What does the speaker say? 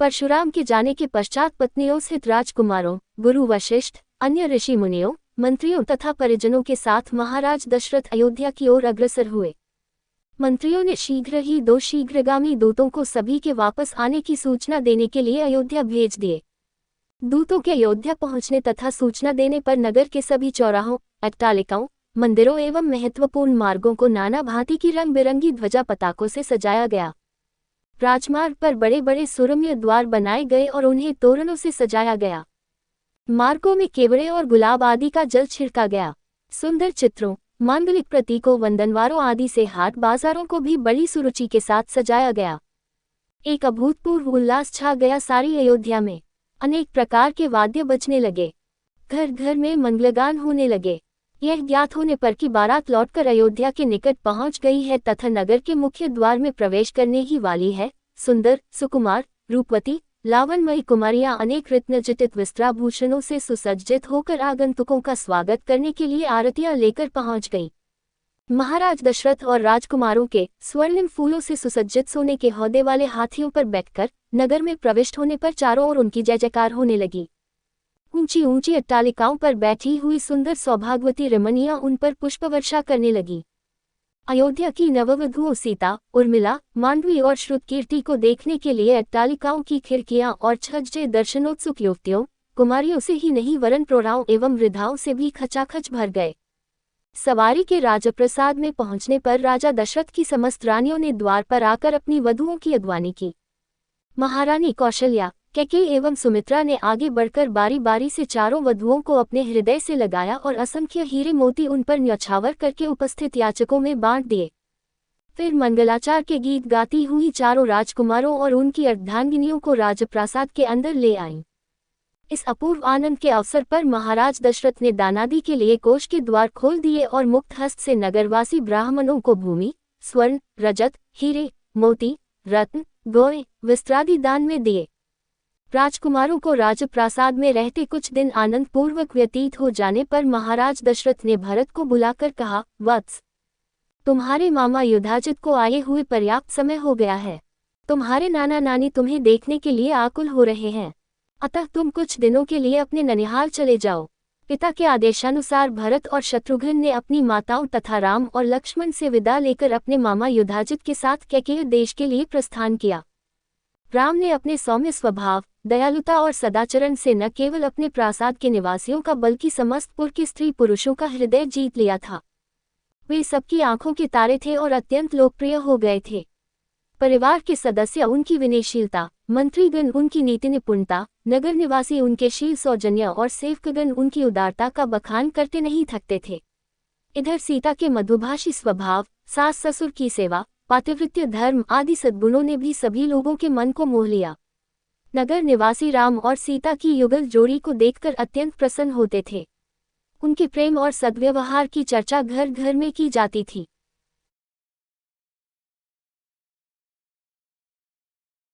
परशुराम के जाने के पश्चात पत्नियों सहित राजकुमारों, गुरु वशिष्ठ, अन्य ऋषि मुनियों, मंत्रियों तथा परिजनों के साथ महाराज दशरथ अयोध्या की ओर अग्रसर हुए। मंत्रियों ने शीघ्र ही 2 शीघ्रगामी दूतों को सभी के वापस आने की सूचना देने के लिए अयोध्या भेज दिए। दूतों के अयोध्या पहुंचने तथा सूचना देने पर नगर के सभी चौराहों, अट्टालिकाओं, मंदिरों एवं महत्वपूर्ण मार्गों को नाना भांति की रंग बिरंगी ध्वजा पताकों से सजाया गया। राजमार्ग पर बड़े बड़े सुरम्य द्वार बनाए गए और उन्हें तोरणों से सजाया गया। मार्गों में केवड़े और गुलाब आदि का जल छिड़का गया। सुंदर चित्रों, मांगलिक प्रतीकों, वंदनवारों आदि से हाट बाजारों को भी बड़ी सुरुचि के साथ सजाया गया। एक अभूतपूर्व उल्लास छा गया सारी अयोध्या में। अनेक प्रकार के वाद्य बजने लगे, घर घर में मंगलगान होने लगे। यह ज्ञात होने पर कि बारात लौटकर अयोध्या के निकट पहुंच गई है तथा नगर के मुख्य द्वार में प्रवेश करने ही वाली है, सुंदर, सुकुमार, रूपवती, लावण्यमयी कुमारियां अनेक रत्नजटित वस्त्राभूषणों से सुसज्जित होकर आगंतुकों का स्वागत करने के लिए आरतियां लेकर पहुंच गई। महाराज दशरथ और राजकुमारों के स्वर्णिम फूलों से सुसज्जित सोने के हौदे वाले हाथियों पर बैठकर नगर में प्रविष्ट होने पर चारों ओर उनकी जय जयकार होने लगी। ऊंची ऊंची अट्टालिकाओं पर बैठी हुई सुंदर सौभाग्यवती रमणियां उन पर पुष्पवर्षा करने लगी। अयोध्या की नववधुओं सीता, उर्मिला, मांडवी और श्रुतकीर्ति को देखने के लिए अट्टालिकाओं की खिड़कियां और छज्जे दर्शनोत्सुक युवतियों, कुमारियों से ही नहीं वरन प्रौढ़ाओं एवं वृद्धाओं से भी खचाखच भर गए। सवारी के राजप्रसाद में पहुंचने पर राजा दशरथ की समस्त रानियों ने द्वार पर आकर अपनी वधुओं की अगवानी की। महारानी कौशल्या, कैकेयी एवं सुमित्रा ने आगे बढ़कर बारी बारी से चारों वधुओं को अपने हृदय से लगाया और असंख्य हीरे मोती उन पर न्यौछावर करके उपस्थित याचकों में बांट दिए। फिर मंगलाचार के गीत गाती हुई चारों राजकुमारों और उनकी अर्धांगिनियों को राजप्रासाद के अंदर ले आईं। इस अपूर्व आनंद के अवसर पर महाराज दशरथ ने दानादि के लिए कोष के द्वार खोल दिए और मुक्त हस्त से नगरवासी ब्राह्मणों को भूमि, स्वर्ण, रजत, हीरे, मोती, रत्न, गौएं, वस्त्रादि दान में दिए। राजकुमारों को राजप्रासाद में रहते कुछ दिन आनंद पूर्वक व्यतीत हो जाने पर महाराज दशरथ ने भरत को बुलाकर कहा, वत्स, तुम्हारे मामा युधाजित को आए हुए पर्याप्त समय हो गया है। तुम्हारे नाना नानी तुम्हें देखने के लिए आकुल हो रहे हैं, अतः तुम कुछ दिनों के लिए अपने ननिहाल चले जाओ। पिता के आदेशानुसार भरत और शत्रुघ्न ने अपनी माताओं तथा राम और लक्ष्मण से विदा लेकर अपने मामा युधाजित के साथ कैकेय देश के लिए प्रस्थान किया। राम ने अपने सौम्य स्वभाव, दयालुता और सदाचरण से न केवल अपने प्रासाद के निवासियों का बल्कि समस्त पुर के स्त्री पुरुषों का हृदय जीत लिया था। वे सबकी आंखों के तारे थे और अत्यंत लोकप्रिय हो गए थे। परिवार के सदस्य उनकी विनयशीलता, मंत्रीगण उनकी नीति निपुणता, नगर निवासी उनके शील सौजन्य और सेवकगण उनकी उदारता का बखान करते नहीं थकते थे। इधर सीता के मधुभाषी स्वभाव, सास ससुर की सेवा, पातिव्रत्य धर्म आदि सद्गुणों ने भी सभी लोगों के मन को मोह लिया। नगर निवासी राम और सीता की युगल जोड़ी को देखकर अत्यंत प्रसन्न होते थे। उनके प्रेम और सद्व्यवहार की चर्चा घर घर में की जाती थी।